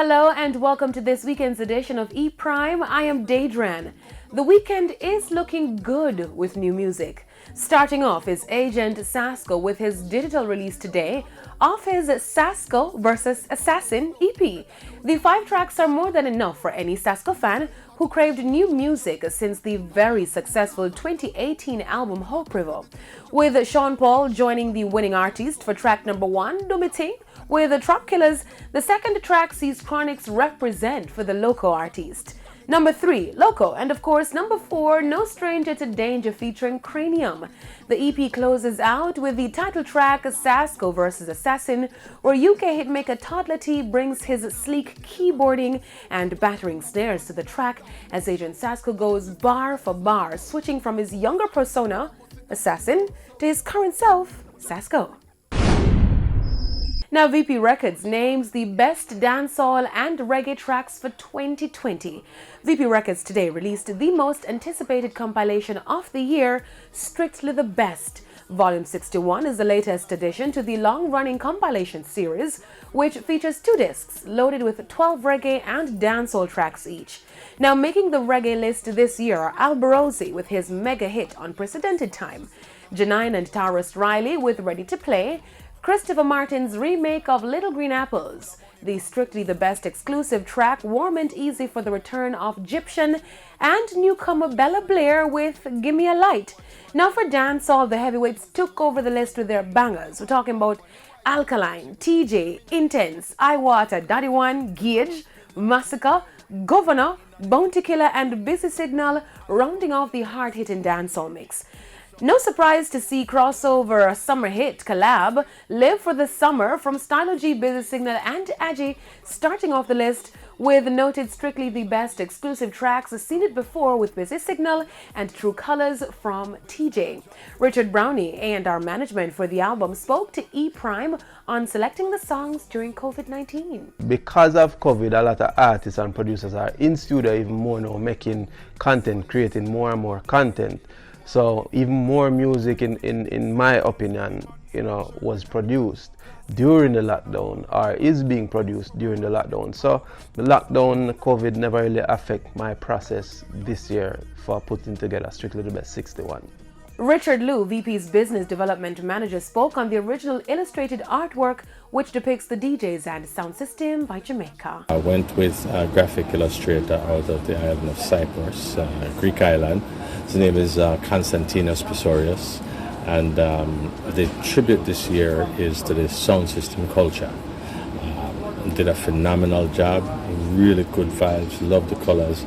Hello and welcome to this weekend's edition of E Prime. I am Daedran. The weekend is looking good with new music. Starting off is Agent Sasco with his digital release today of his Sasco vs. Assassin EP. The 5 tracks are more than enough for any Sasco fan who craved new music since the very successful 2018 album Hope River. With Sean Paul joining the winning artist for track number 1, Do Me Ting, with the Trop Killers, the second track sees Chronix represent for the Loco artist. Number 3, Loco, and of course number 4, No Stranger to Danger featuring Cranium. The EP closes out with the title track Sasco vs. Assassin, where UK hitmaker Toddler T brings his sleek keyboarding and battering snares to the track as Agent Sasco goes bar for bar, switching from his younger persona, Assassin, to his current self, Sasco. Now, VP Records names the best dancehall and reggae tracks for 2020. VP Records today released the most anticipated compilation of the year, Strictly the Best. Volume 61 is the latest addition to the long-running compilation series, which features 2 discs loaded with 12 reggae and dancehall tracks each. Now, making the reggae list this year are Alborosie with his mega hit Unprecedented Time, Janine and Taurus Riley with Ready to Play, Christopher Martin's remake of Little Green Apples, the Strictly the Best exclusive track Warm and Easy for the return of Egyptian, and newcomer Bella Blair with Gimme a Light. Now for dancehall, the heavyweights took over the list with their bangers. We're talking about Alkaline, TJ, Intense, I Water, Daddy One, Gauge, Massacre, Governor, Bounty Killer, and Busy Signal rounding off the hard-hitting dancehall mix. No surprise to see crossover summer hit collab Live for the Summer from Stylo G, Busy Signal, and Aji starting off the list with noted Strictly the Best exclusive tracks Seen It Before with Busy Signal and True Colors from TJ. Richard Brownie, A&R management for the album, spoke to E Prime on selecting the songs during COVID-19. Because of COVID, a lot of artists and producers are in studio even more now, making content, creating more and more content. So even more music, in my opinion, was produced during the lockdown or is being produced during the lockdown. So the lockdown, COVID never really affect my process this year for putting together Strictly the Best 61. Richard Liu, VP's business development manager, spoke on the original illustrated artwork which depicts the DJs and sound system by Jamaica. I went with a graphic illustrator out of the island of Cyprus, Greek island. His name is Konstantinos Pistorius, and the tribute this year is to the sound system culture. Did a phenomenal job, really good vibes, love the colors.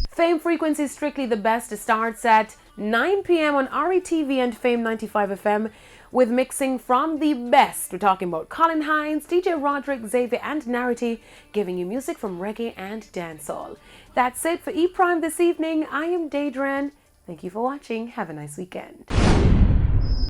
Fame Frequency Strictly the Best starts at 9 p.m. on RETV and Fame 95 FM with mixing from the best. We're talking about Colin Hines, DJ Roderick, Xavier, and Narity, giving you music from reggae and dancehall. That's it for E Prime this evening. I am Daedran. Thank you for watching. Have a nice weekend.